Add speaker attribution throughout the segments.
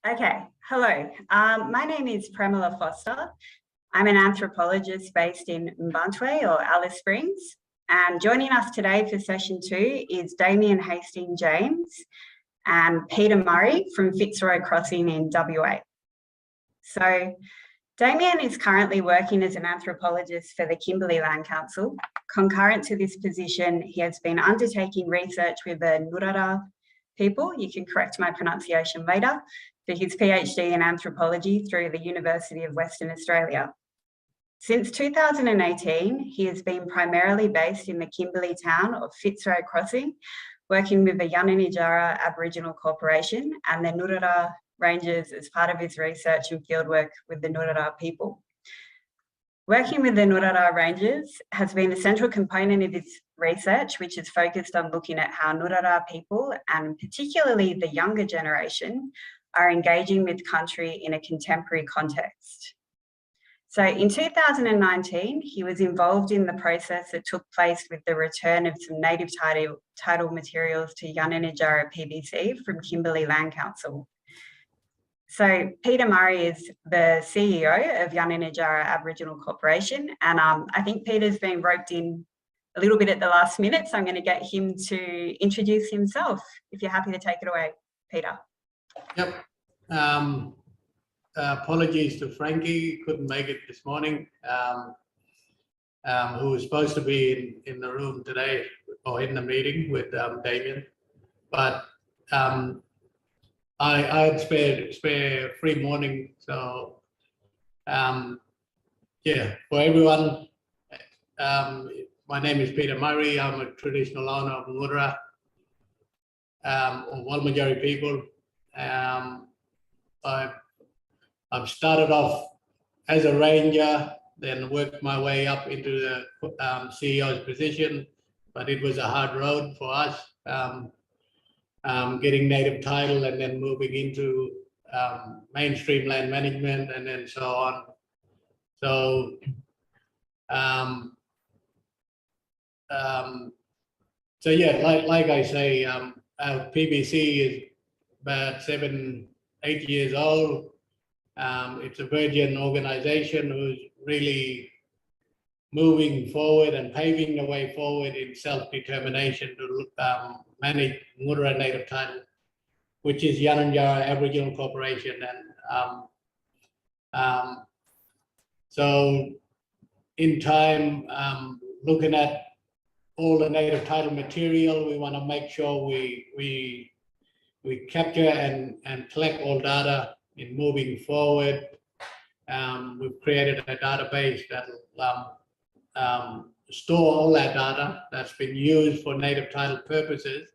Speaker 1: Okay, hello. My name is Premila Foster. I'm an anthropologist based in Mbantwe or Alice Springs. And joining us today for session 2 is Damien Hastings-James and Peter Murray from Fitzroy Crossing in WA. So Damien is currently working as an anthropologist for the Kimberley Land Council. Concurrent to this position, he has been undertaking research with the Ngurara people, you can correct my pronunciation later, for his PhD in anthropology through the University of Western Australia. Since 2018, he has been primarily based in the Kimberley town of Fitzroy Crossing, working with the Yananijara Aboriginal Corporation and the Ngurara Rangers as part of his research and fieldwork with the Ngurara people. Working with the Ngurara Rangers has been a central component of his research, which is focused on looking at how Ngurara people, and particularly the younger generation, are engaging with country in a contemporary context. So in 2019, he was involved in the process that took place with the return of some native title materials to Yananijara PBC from Kimberley Land Council. So Peter Murray is the CEO of Yananijara Aboriginal Corporation, and I think Peter's been roped in a little bit at the last minute, so I'm going to get him to introduce himself, if you're happy to take it away, Peter.
Speaker 2: Yep. Apologies to Frankie, couldn't make it this morning, who was supposed to be in the room today or in the meeting with Damien, but I had spare free morning, so yeah, for everyone, my name is Peter Murray. I'm a traditional owner of Ngurara, or Walmatjari people. I've started off as a ranger, then worked my way up into the CEO's position, but it was a hard road for us, getting native title and then moving into mainstream land management and then so on. So yeah, like I say, our PBC is about 7-8 years old. It's a virgin organization who's really moving forward and paving the way forward in self-determination to manage Ngurara native title, which is Yananijara Aboriginal Corporation. And so in time, looking at all the native title material, we want to make sure we capture and collect all data in moving forward. We've created a database that store all that data that's been used for native title purposes,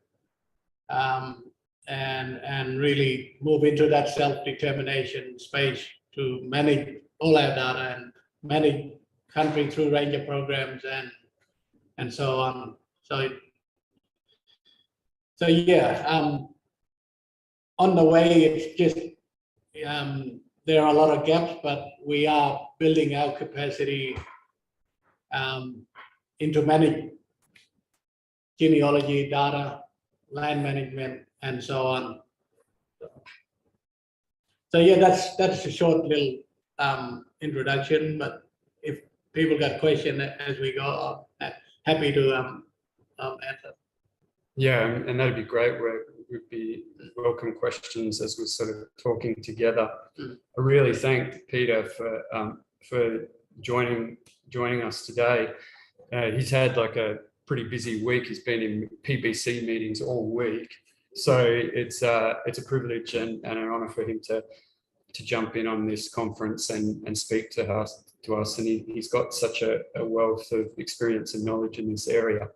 Speaker 2: and really move into that self-determination space to manage all our data and manage country through ranger programs and so on. So yeah, on the way, it's just there are a lot of gaps, but we are building our capacity into manage genealogy, data, land management, and so on. So yeah, that's a short little introduction. But if people got questions as we go, I'm happy to answer.
Speaker 3: Yeah, and that'd be great. Would be welcome questions as we're sort of talking together. I really thank Peter for joining us today. He's had like a pretty busy week. He's been in PBC meetings all week, so it's a privilege and an honour for him to jump in on this conference and speak to us. And he's got such a wealth of experience and knowledge in this area.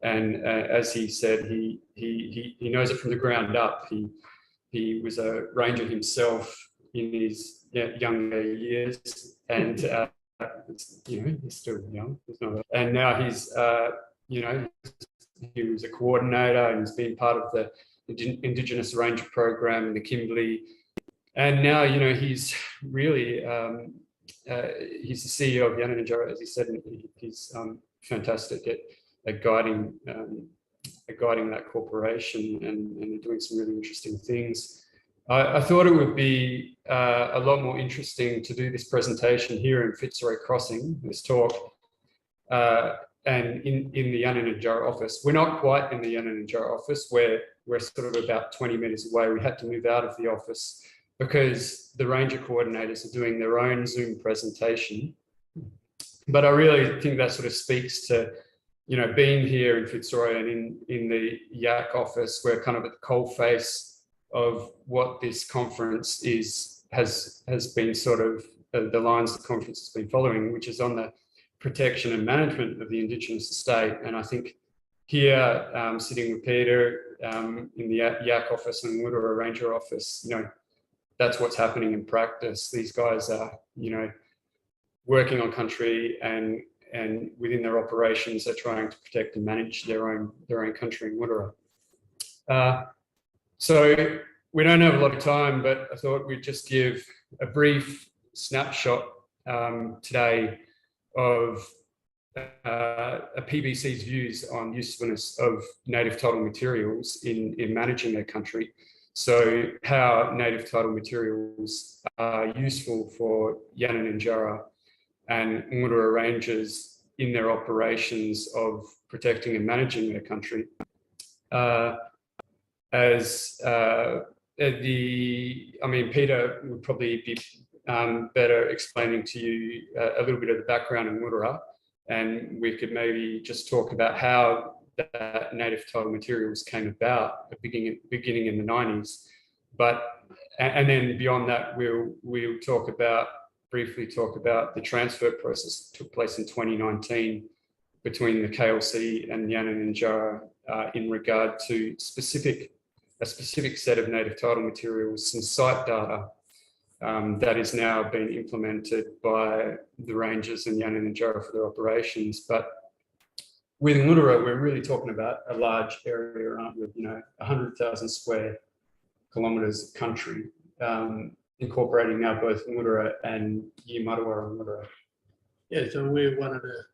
Speaker 3: And as he said, he knows it from the ground up. He was a ranger himself in his younger years, and he's still young. And now he's he was a coordinator and has been part of the Indigenous Ranger program in the Kimberley. And now he's really he's the CEO of Yananijara, as he said. And he's fantastic at guiding that corporation, and they're doing some really interesting things. I thought it would be a lot more interesting to do this presentation here in Fitzroy Crossing, this talk, and in the Yanananjara office. We're not quite in the Yanananjara office, where we're sort of about 20 meters away. We had to move out of the office because the ranger coordinators are doing their own Zoom presentation. But I really think that sort of speaks to, you know, being here in Fitzroy and in the YAC office, we're kind of at the coalface of what this conference has been sort of the lines the conference has been following, which is on the protection and management of the Indigenous estate. And I think here, sitting with Peter in the YAC office and Woodora Ranger office, you know, that's what's happening in practice. These guys are, you know, working on country, and within their operations, they're trying to protect and manage their own country in Woodora. So we don't have a lot of time, but I thought we'd just give a brief snapshot today of a PBC's views on usefulness of native title materials in managing their country. So how native title materials are useful for Yanananjara and Woodora Rangers in their operations of protecting and managing their country. Peter would probably be better explaining to you a little bit of the background in Woodora, and we could maybe just talk about how that native title materials came about beginning in the 90s. And then beyond that, we'll briefly talk about the transfer process that took place in 2019 between the KLC and Yanananjara in regard to a specific set of native title materials, some site data that is now being implemented by the Rangers and Yanananjara for their operations. But with Woodora, we're really talking about a large area, aren't we? You know, 100,000 square kilometres of country, incorporating now both Woodora and Yimattawarra and Woodora.
Speaker 2: Yeah, so we're one of the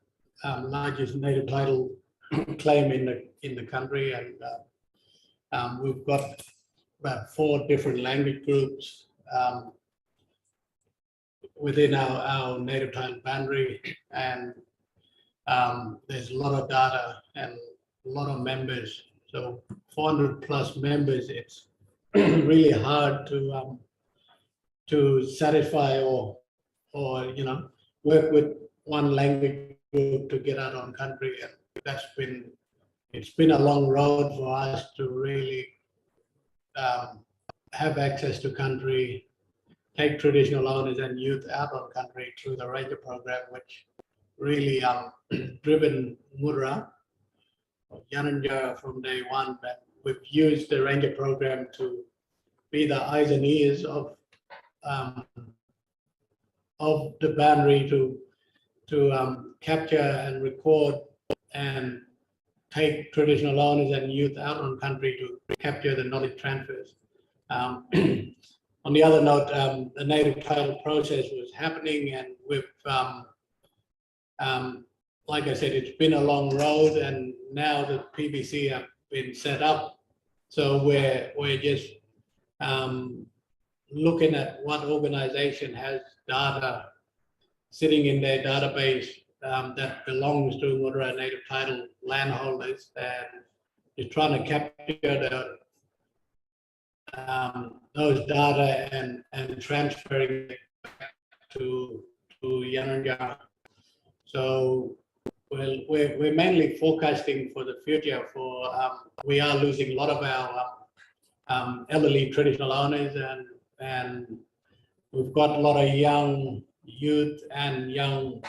Speaker 2: largest native title claim in the country, and we've got about 4 different language groups within our native title boundary, and there's a lot of data and a lot of members. So 400 plus members. It's really hard to satisfy or you know, work with one language group to get out on country, and it's been a long road for us to really have access to country, take traditional owners and youth out on country through the Ranger program, which really driven Woodora, Yanananjara from day one. But we've used the Ranger program to be the eyes and ears of the boundary to capture and record and take traditional owners and youth out on country to capture the knowledge transfers. On the other note, the native title process was happening, and we've, like I said, it's been a long road, and now the PBC have been set up. So we're just looking at what organization has data sitting in their database that belongs to Woodora native title landholders, and you're trying to capture those data and transferring it to Yanananjara. So we're mainly forecasting for the future. We are losing a lot of our elderly traditional owners, and we've got a lot of young youth and young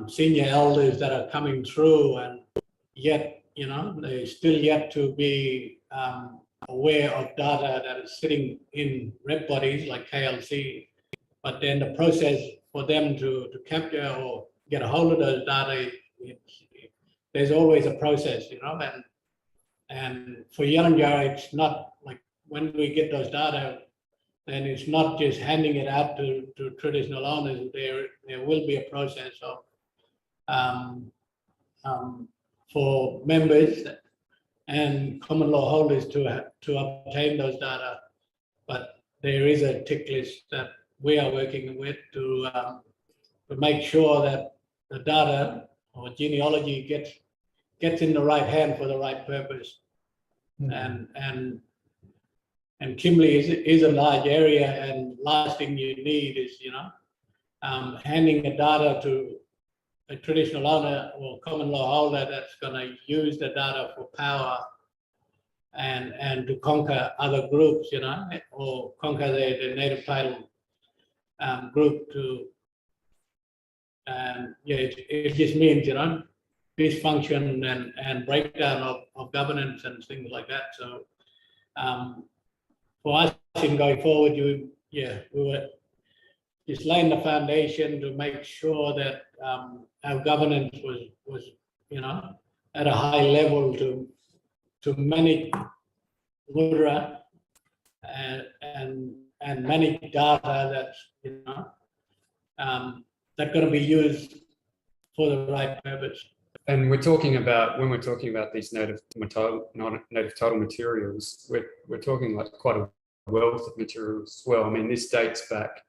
Speaker 2: senior elders that are coming through, and yet, you know, they're still yet to be aware of data that is sitting in rep bodies like KLC. But then the process for them to capture or get a hold of those data, there's always a process, you know. And for Yanananjara, it's not like when we get those data, then it's not just handing it out to traditional owners. There will be a process of for members and common law holders to obtain those data. But there is a tick list that we are working with to make sure that the data or genealogy gets in the right hand for the right purpose. And Kimberley is a large area, and last thing you need is, handing the data to a traditional owner or common law holder that's going to use the data for power and to conquer other groups, or conquer the native title group to, and it just means, dysfunction and breakdown of governance and things like that. So for us in going forward, we were just laying the foundation to make sure that our governance was at a high level to manage Mudra and manage data that's that's going to be used for the right purpose.
Speaker 3: And when we're talking about these native title materials, we're talking like quite a wealth of materials as well. I mean, this dates back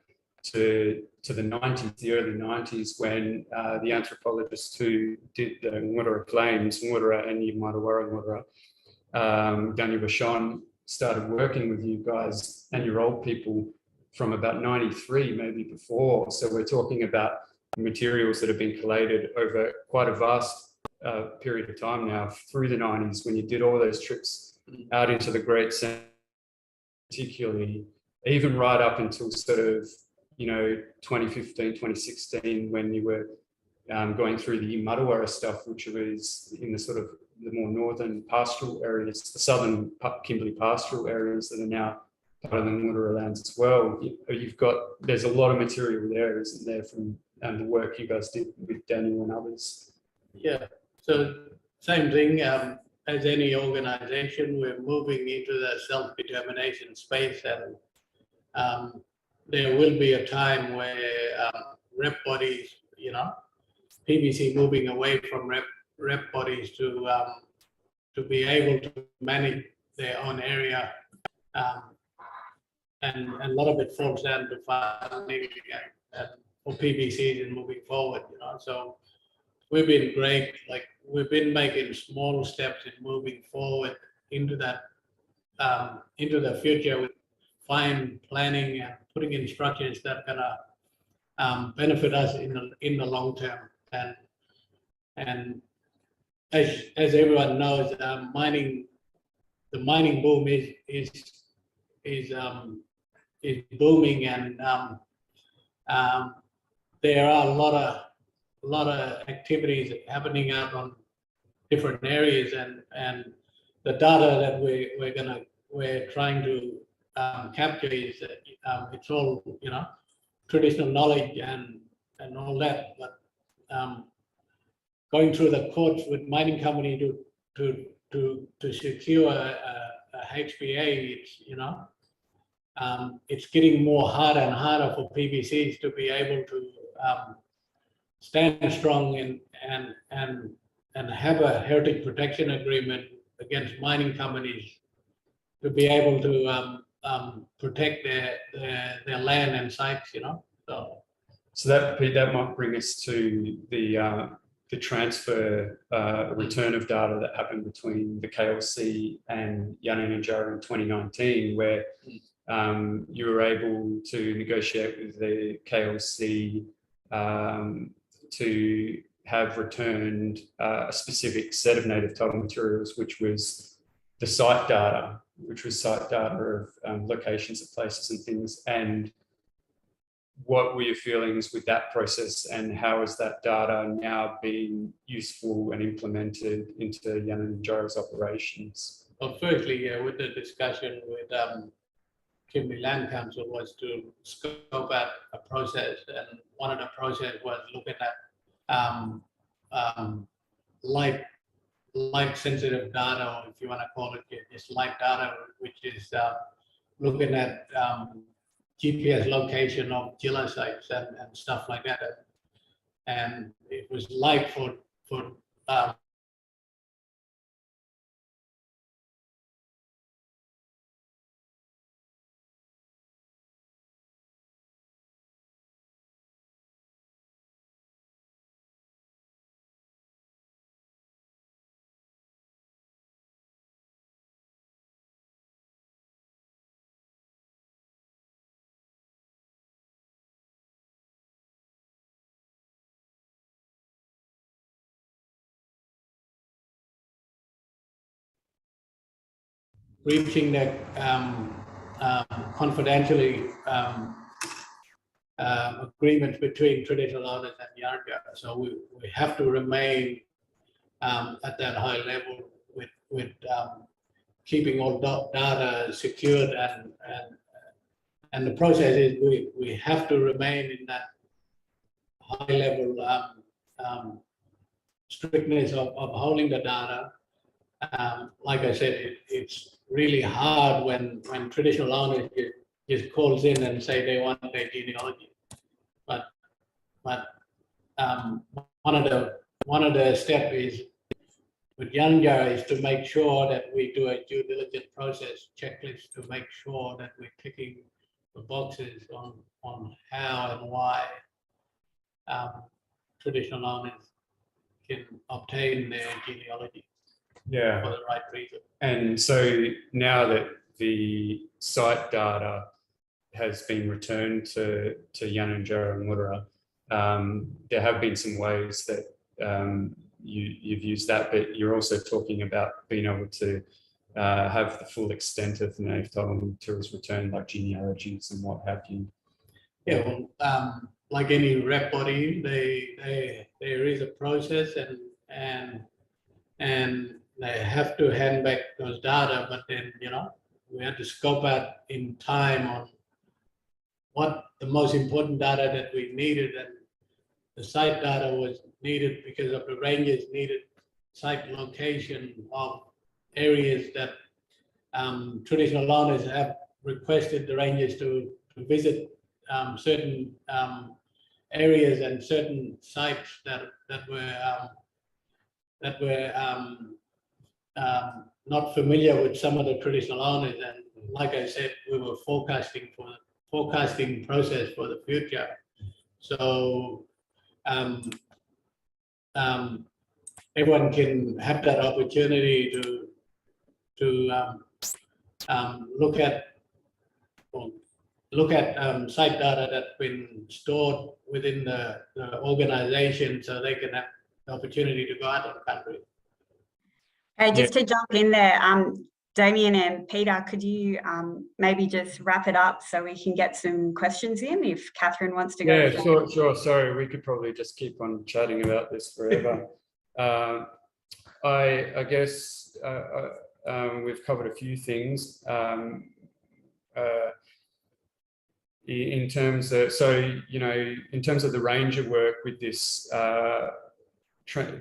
Speaker 3: to the 90s, the early 90s, when the anthropologists who did the Ngurra claims, Ngurra and Yimarawara Ngurra, Daniel Bashon, started working with you guys and your old people from about 93, maybe before. So we're talking about materials that have been collated over quite a vast period of time now, through the 90s, when you did all those trips out into the Great Sand, particularly, even right up until sort of 2015, 2016, when you were going through the Imatawara stuff, which was in the sort of the more northern pastoral areas, the southern Kimberley pastoral areas that are now part of the Ngurra lands as well. There's a lot of material there, isn't there, from the work you guys did with Daniel and others?
Speaker 2: Yeah, so same thing, as any organization, we're moving into the self-determination space, and there will be a time where rep bodies, PBC moving away from rep bodies to be able to manage their own area, and a lot of it falls down to funding for PBCs and moving forward. So we've been great. Like, we've been making small steps in moving forward into that, into the future, with fine planning and putting in structures that are gonna benefit us in the long term. And as everyone knows, the mining boom is booming, and there are a lot of activities happening out on different areas, and the data that we're trying to capture is it's all traditional knowledge and all that, but going through the courts with mining company to secure a HPA, it's getting more harder and harder for PBCs to be able to stand strong and have a heritage protection agreement against mining companies to be able to protect their land and sites,
Speaker 3: So that might bring us to the transfer return of data that happened between the KLC and Yanananjara in 2019, where you were able to negotiate with the KLC to have returned a specific set of native title materials, which was the site data, of locations of places and things. And what were your feelings with that process, and how is that data now being useful and implemented into Yanananjara's operations?
Speaker 2: Well, firstly, with the discussion with Kimberley Land Council was to scope out a process, and one of the process was looking at light sensitive data, or if you want to call it just light data, which is looking at GPS location of Gila sites and stuff like that. And it was light for reaching the confidentially agreements between traditional owners and Yarnga. So we have to remain at that high level with keeping all data secured, and the process is we have to remain in that high level strictness of holding the data. Like I said, it's really hard when traditional owners just calls in and say they want their genealogy. But one of the steps is with Yarnga is to make sure that we do a due diligence process checklist to make sure that we're ticking the boxes on how and why traditional owners can obtain their genealogy
Speaker 3: Yeah.
Speaker 2: for the right reason.
Speaker 3: And so now that the site data has been returned to Yanandjara and Mudura, there have been some ways that you've used that, but you're also talking about being able to have the full extent of the native title materials returned, like genealogies and what have you.
Speaker 2: Yeah, well, like any rep body, there is a process and they have to hand back those data, but then we have to scope out in time on what the most important data that we needed, and the site data was needed because of the rangers needed site location of areas that traditional owners have requested the rangers to visit certain areas and certain sites that were not familiar with some of the traditional owners. And like I said, we were forecasting process for the future. So everyone can have that opportunity to look at site data that's been stored within the organization, so they can have the opportunity to go out of the country.
Speaker 1: Hey, just to jump in there, Damien and Peter, could you maybe just wrap it up so we can get some questions in if Catherine wants to go?
Speaker 3: Yeah, sure. Sorry, we could probably just keep on chatting about this forever. I guess we've covered a few things. In terms of, in terms of the ranger work with this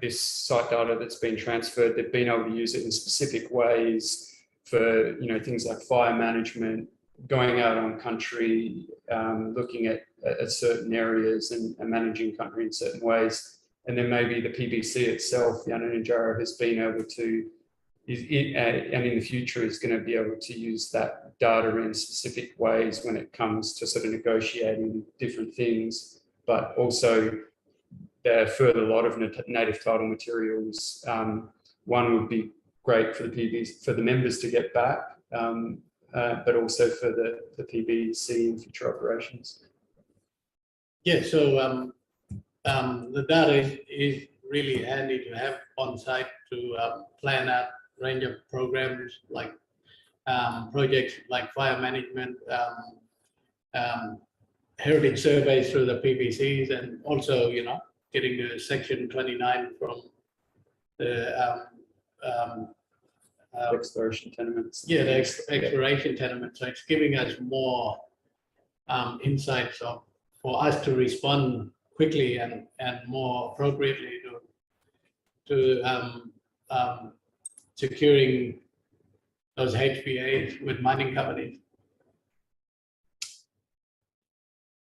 Speaker 3: this site data that's been transferred, they've been able to use it in specific ways for things like fire management, going out on country, looking at certain areas and managing country in certain ways. And then maybe the PBC itself, Yanandjara, has been able to, and in the future is going to be able to use that data in specific ways when it comes to sort of negotiating different things, but also further a lot of native title materials. One would be great for the PBC, for the members to get back, but also for the PBC in future operations.
Speaker 2: Yeah, so the data is really handy to have on site to plan out range of programs like projects like fire management, heritage surveys through the PBCs, and also getting the Section 29 from the
Speaker 3: Exploration tenements.
Speaker 2: Yeah, the exploration tenements. So it's giving us more insights for us to respond quickly and more appropriately to securing those HPAs with mining companies.